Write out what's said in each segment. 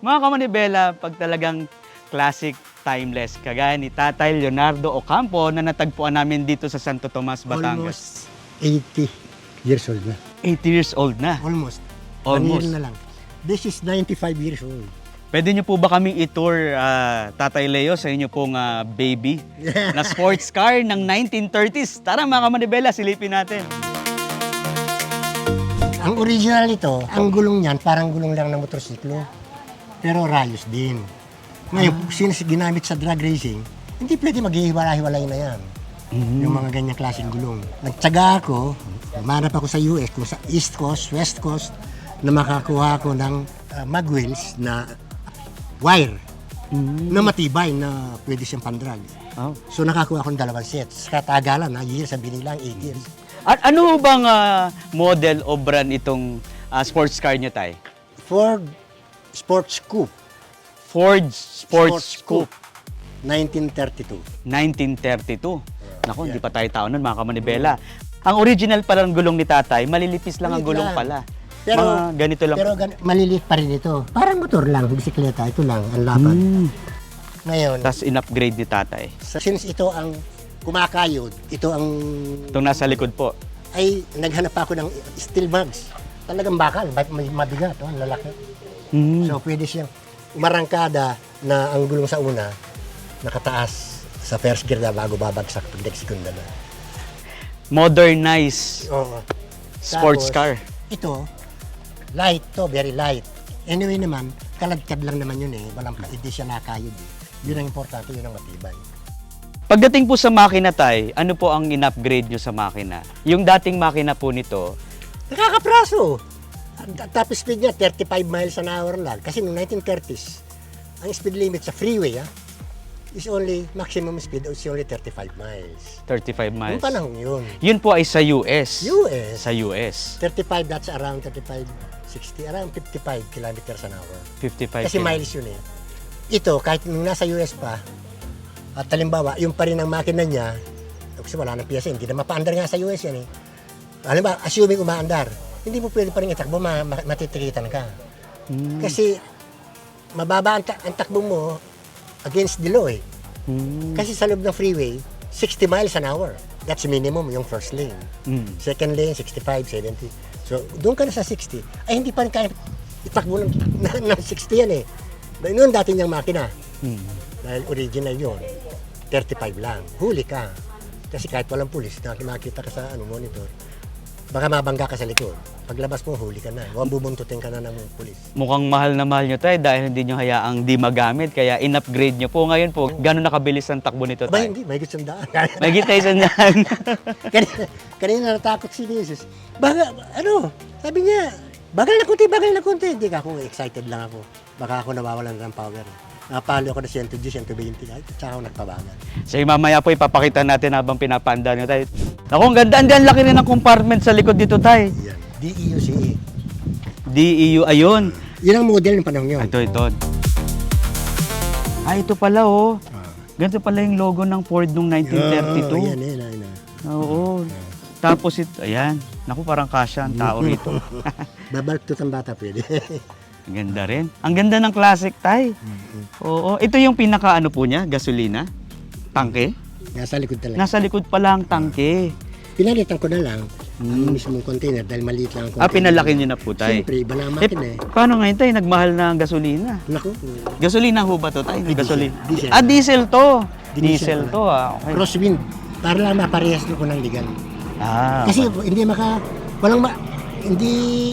Mga kamanibela, pag talagang classic, timeless, kagaya ni Tatay Leonardo Ocampo na natagpuan namin dito sa Santo Tomas, Batangas. Almost 80 years old na. 80 years old na. Almost. Almost. 1 year na lang. This is 95 years old. Pwede niyo po ba kaming i-tour, Tatay Leo, sa inyo pong baby na sports car ng 1930s? Tara mga kamanibela, silipin natin. Ang original nito, ang gulong niyan, parang gulong lang ng motorsiklo. Pero rayos din. Ngayon, since ginamit sa drag racing, hindi pwede maghihiwalay-hiwalay na yan. Yung mga ganyang klaseng gulong. Nagtsaga ako, umanap ako sa US, kung sa East Coast, West Coast, na makakuha ako ng mag wheels na wire na matibay na pwede siyang pandrag. Oh. So nakakuha ako ng 2 sets. Katagalan, years, sabi nila, 8 years. At ano bang model o brand itong sports car nyo, Tay? Ford Sports Coupe, Ford Sports Coupe. 1932. 1932. Naku, hindi pa tayo tao nun, mga kamanibela. Ang original pala ng gulong ni Tatay, malilipis lang ang Maliit gulong lang. pala. Pero, Mga ganito lang. Pero maliliit pa rin ito. Parang motor lang, bisikleta. Ito lang, ang laban. Ngayon, Tapos in-upgrade ni Tatay. since ito ang kumakayod, ito ang... Itong nasa likod po. Ay, naghanap ako ng steel mugs. Talagang bakal, may mabigat, ang lalaki. So, pwede siyang umarangkada na ang gulong sa una, nakataas sa first gear na bago babagsak pag next segunda na. Modernized Oo. sports Tapos, car. Ito, light to, very light. Anyway naman, kaladkad lang naman yun eh. Hindi siya nakayod eh. Yun ang importante, yun ang matibay. Pagdating po sa makina, Tay, ano po ang in-upgrade nyo sa makina? Yung dating makina po nito, Nakakapraso! Ang top speed niya, 35 miles an hour lang. Kasi noong 1930s, ang speed limit sa freeway is only, maximum speed is only 35 miles. 35 miles. Yung panahon yun. Yun po ay sa US. US, Sa US. 35, that's around 35, 60, around 55 kilometers an hour. 55 Kasi miles yun eh. Ito, kahit nung nasa US pa, at halimbawa, yung pa rin ang makina niya, kasi wala nang piyasa, hindi na mapaandar nga sa US yan eh. Halimbawa, assuming umaandar, hindi mo pwede pa rin itakbo, matitikitan ka. Kasi mababa ang takbo mo against the law eh. Kasi sa loob ng freeway, 60 miles an hour. That's minimum yung first lane. Second lane, 65, 70. So, doon ka na sa 60. Ay, hindi pa rin kaya itakbo ng 60 yan eh. Noon dati niyang makina. Dahil original yun. 35 lang. Huli ka. Kasi kahit walang pulis, makita ka sa monitor, baka mabangga ka sa likod. Paglabas mo, huli ka na. Huwag bubuntutin ka na ng pulis. Mukhang mahal na mahal nyo, Tay, dahil hindi nyo hayaang di magamit, kaya in-upgrade nyo po. Ngayon po, gano'n nakabilis ang takbo nito, Aba, Tay? hindi. May gusto daan. May gitay sa niyan. kanina natakot si Mrs. Baka, sabi niya, bagal na konti. Hindi ka ako, excited lang ako. Baka ako nawawalan ng power. Napalo ako na 110, 120. Ay, tsaka ako nagpabagal. Sige, mamaya po ipapakita natin habang pinapanda nyo, Tay. Naku, ang ganda. Ang laki rin ng compartment sa likod dito, Tay. Yan. DEUCE. DEU, ayun. Yan ang model ng panahon yun. Ito. Ito pala, oh. Ganito pala yung logo ng Ford nung 1932. Yan. Oo. Tapos ito, ayan. Naku, parang kasya ang tao rito. Babaltot ang bata pwede. Ang ganda rin. Ang ganda ng classic, Tay. Oo. Ito yung pinaka po niya, gasolina. Tangke. Nasa likod talaga. Nasa likod pala ang tangke. Pinalitan ko na lang ang mismong container dahil maliit lang ang container. Pinalaki niyo na po, Tay. Siyempre, iba na ang makina eh. Paano ngayon, Tay? Nagmahal na ang gasolina. Naku, Gasolina ho ba to, Tay? Gasolina. diesel. Diesel to. Diesel Diesel pala. to, Okay. crosswind. Para lang maparehas ko ng legal. Kasi hindi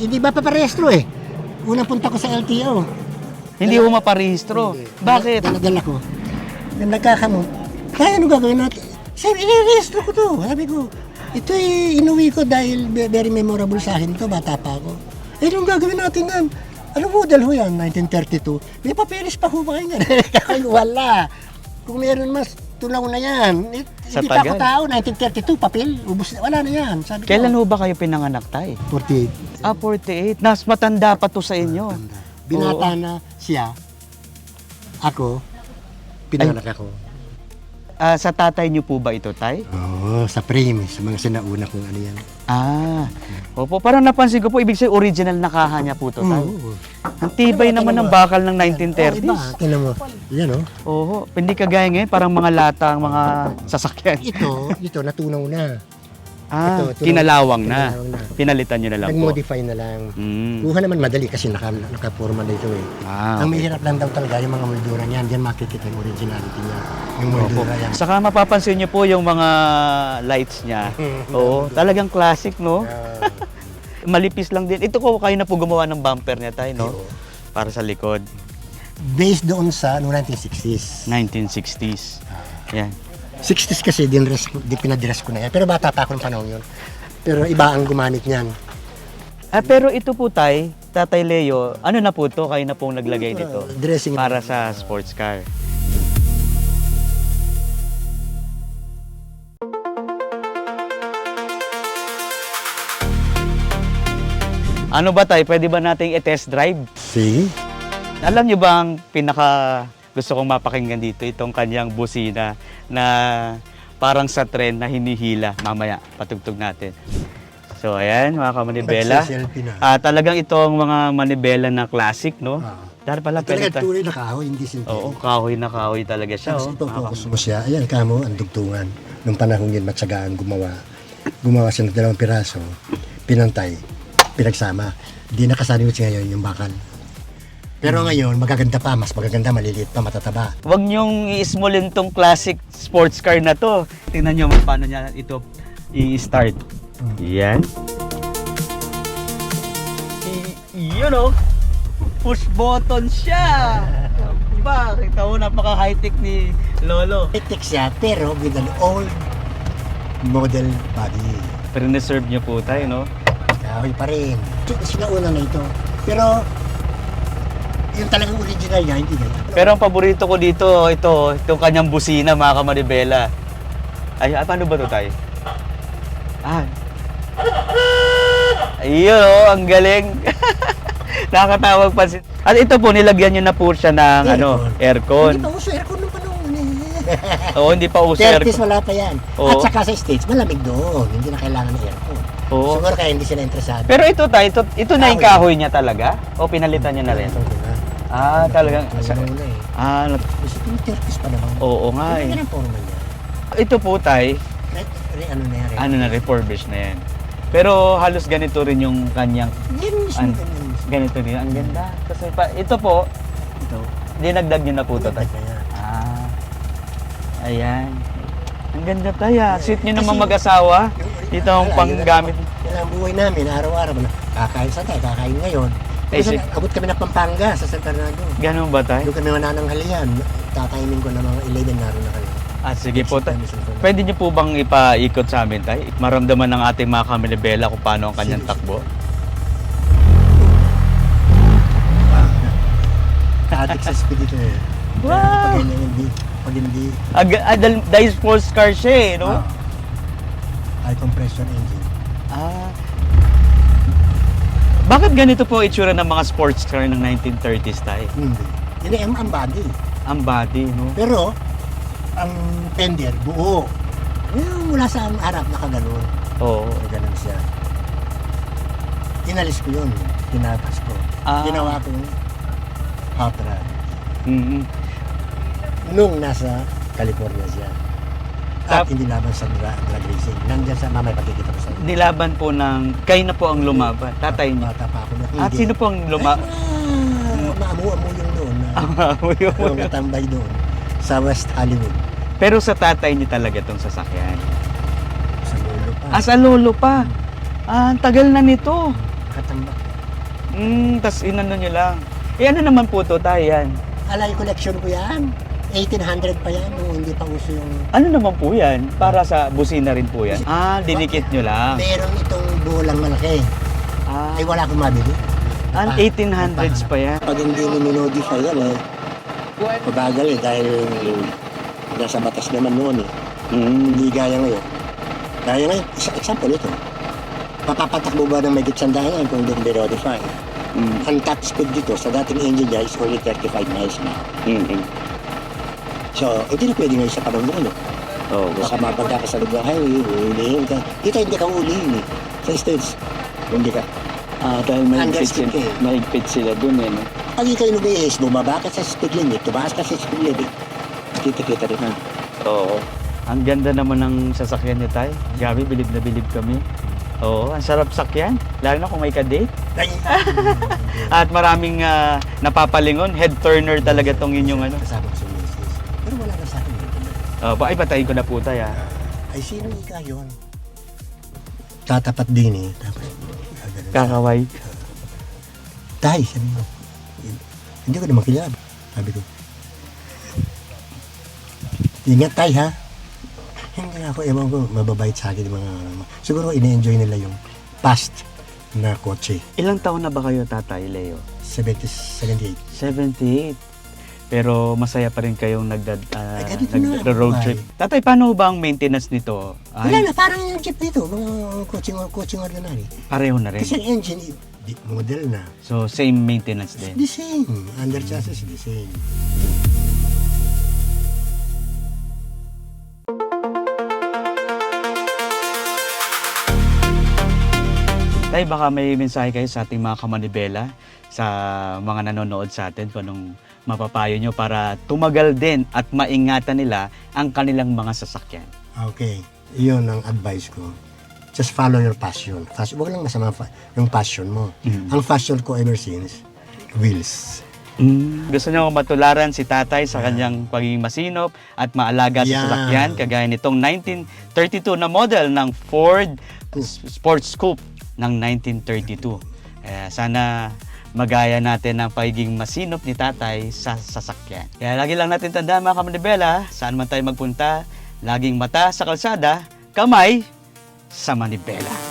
hindi mapaparehistro eh. Unang punta ko sa LTO. hindi ho maparehistro. Bakit? Daladala ko. Nang nagkakamot, kaya ano gagawin natin? Sabi, i-rehistro ko to. Sabi ko, ito inuwi ko dahil very memorable sa akin to, bata pa ako. Anong gagawin natin yan? Ano model ho yan? 1932. May papeles pa ho ba kayo yan? Wala. Kung meron mas, tulaw na yan. Sa Hindi pa ako tagal. tao, 1932, papel. Ubus na, wala na yan. Sabi ko, Kailan ho ba kayo pinanganak, Tay? 48. 48. Nas matanda pa to sa inyo. Binata na siya. Ako, pinanganak ako. Sa tatay niyo po ba ito, tay? Oo, sa frame, sa mga sinauna kung ano yan. Opo. Parang napansin ko po, ibig sabihin original na kaha niya po ito, tay. Oo. Ang tibay Tingnan naman mo. ng bakal ng Iba, 1930s. tingnan mo. Yan o. Oo. Hindi kagaya ngayon, parang mga lata ang mga sasakyan. Ito, natunaw na. Ito, Kinalawang na. kinalawang na. Pinalitan nyo na lang po. Nag-modify na lang. Mm. Kuha naman madali kasi nakapurma na ito eh. Ang Okay. mahirap lang daw talaga yung mga moldura niyan. Diyan makikita yung originality niya. Yung moldura yan. Saka mapapansin nyo po yung mga lights niya. Oo, talagang classic, no? Malipis lang din. Ito ko, kayo na po gumawa ng bumper niya tayo, no? Para sa likod. Based doon sa 1960s. 1960s. Yan. 60s kasi pinadress ko na yan. Pero bata pa ako ng panahon yun. Pero iba ang gumamit niyan. Pero ito po tay, Tatay Leo, ano na po to? Kayo na pong naglagay dito Dressing para sa sports car. Ano ba tay? Pwede ba nating i-test drive? See? Alam niyo ba ang pinaka gusto kong mapakinggan dito? Itong kanyang busina na parang sa tren na hinihila. Mamaya, patugtog natin. So, ayan, mga kamanibela. Nagsiselfie na. Talagang itong mga manibela na classic, no? Dahil pala, Talaga tunay na kahoy, hindi sintetic. Oo, kahoy na kahoy talaga siya. Tapos Oh. ipofocus mo siya. Ayan, kamo, ang dugtungan. Nung panahon yun, matsagaan gumawa. Gumawa siya ng 2 piraso, pinantay, pinagsama. Di nakasali mo siya ngayon yung bakal. Pero ngayon, magaganda pa, mas magaganda, maliliit pa, matataba. Huwag niyong i-smallin tong classic sports car na to. Tingnan niyo paano niya ito i-start. Yan. Yun oh. Push button siya. Diba? Kita mo, napaka high-tech ni Lolo. High-tech siya, pero with an old model body. Pero na-serve niyo po tayo, no? Kahoy pa rin. Sinauna na ito. Pero, yung talagang original niya, hindi na. Pero ang paborito ko dito, itong kanyang busina, mga kamanibela. Ay, paano ba ito tayo? Ayun oh, ang galing. Nakakatawag pansin. At ito po, nilagyan nyo na po siya ng aircon. Hindi pa uso aircon nung panahon eh. Oo, hindi pa uso 30s aircon. wala pa yan. Oo. At saka sa States, malamig doon. Hindi na kailangan ng aircon. Oo. Siguro kaya hindi sila interesado. Pero ito tayo, ito na yung kahoy niya talaga? O pinalitan niya na rin? Talagang... Ano na eh. Kasi yung 30s pa naman. Oo nga Hindi eh. na forma niya. Ito po tayo, Ano na yan? ano na, refurbish na yan. Pero halos ganito rin yung kanyang, Yan mismo. An- ganyan mismo. ganito rin. Ang ganda. Kasi ito po, dinagdag nyo na po ito tayo. Kaya, Ayan. Ang ganda tayo. Sweet nyo naman Kasi- mag-asawa. Ito ang panggamit. Yan ang buhay namin, araw-araw. Kakain sa tayo, kakain ngayon. Eh, Kasi si- abot kami ng Pampanga sa San Fernando. Ganun ba tayo? Doon kami manananghalian. Kakainin ko ng mga 11 naroon na kayo. Sige po tayo. Kami sa San Fernando. Pwede nyo po bang ipaikot sa amin tayo? Maramdaman ng ating mga kaminibela kung paano ang kanyang Sige. takbo. Katik sa speed ito eh. Wow! Pag hindi, Dahil sports car siya eh, no? high compression engine. Bakit ganito po itsura ng mga sports car ng 1930s tayo? Hindi. Hindi, ang body. Ang body, no? Pero, ang fender, buo. Yung mula sa harap, nakaganon. Oo. Nakaganon siya. Inalis ko yun. Tinatas ko. Ginawa ko yung hot rod. Mm-hmm. Nung nasa California siya. At hindi laban sa drag racing. Nandiyan sa mamay pakikita ko sa iyo. Nilaban po ng, kayo na po ang lumaban, tatay niya. Bata pa ako na At sino po ang lumaban? Maamu-amu yung doon. Yung natambay doon. Sa West Hollywood. Pero sa tatay niyo talaga itong sasakyan. Sa lolo pa. Sa lolo pa. Ang tagal na nito. Katambak. Tas inano niyo lang. Ano naman po to tayo yan? Alay collection ko yan. 1800 pa yan. Nung hindi pa uso yung... Ano naman po yan? Para sa busina rin po yan? Dinikit nyo lang. Meron itong bulang malaki. Ay wala akong mabili. 1800s pa yan. Pag hindi minodify yan eh. Pabagal eh dahil nasa batas naman noon eh. Hindi gaya ngayon. Gaya ngayon, example ito. Papapatakbo ba ng may gitsandahan kung hindi minodify? Ang top speed dito sa dating engine niya is only 35 miles na. So, hindi na pwede ngayon sa panahon na ano. Oo. Baka mapagka ka sa lugar highway, ulihin ka. Dito hindi ka ulihin eh. Sa States, hindi ka. Dahil Understood ka eh. mahigpit sila dun eh. No? Pag ikaw lumihis, bumaba ka sa speed limit, tumaas ka sa speed limit, kita-kita rin. Oo. Ang ganda naman ng sasakyan niyo, Tay. Gabi, bilib na bilib kami. Oo, ang sarap sakyan. Lalo na kung may ka-date. Ay, At maraming napapalingon. Head turner talaga tong inyong ano. kasama ko sa misis. Pero wala na sa akin. Ay, patayin ko na po, Tay. Ay, sino ika yun? Tatapat din eh. Tapos, gaganon. Kakaway. Tay, sabi mo. Hindi ko naman kilala. Sabi ko. Ingat tay ha. Hindi ako, ewan ko, mababait sa akin yung mga, siguro ina-enjoy nila yung past na kotse. Ilang taon na ba kayo, Tatay Leo? 78. 78. Pero masaya pa rin kayong ganito na, nag-road buhay. trip. Tatay, paano ba ang maintenance nito? Wala na, parang yung jeep dito, mga coaching ordinary. Pareho na rin. Kasi ang engine, model na. So, same maintenance din. The same. Under chassis, the same. Tay, baka may mensahe kayo sa ating mga kamanibela, sa mga nanonood sa atin, kung anong mapapayo nyo para tumagal din at maingatan nila ang kanilang mga sasakyan. Okay, iyon ang advice ko. Just follow your passion. Huwag lang masama yung passion mo. Ang passion ko ever since, wheels. Gusto nyo matularan si Tatay sa kanyang pagiging masinop at maalaga sa Yeah. sasakyan, kagaya nitong 1932 na model ng Ford Sports Coupe ng 1932. Sana magaya natin ang pagiging masinop ni Tatay sa sasakyan. Kaya lagi lang natin tandaan mga kamanibela, saan man tayo magpunta, laging mata sa kalsada, kamay sa manibela.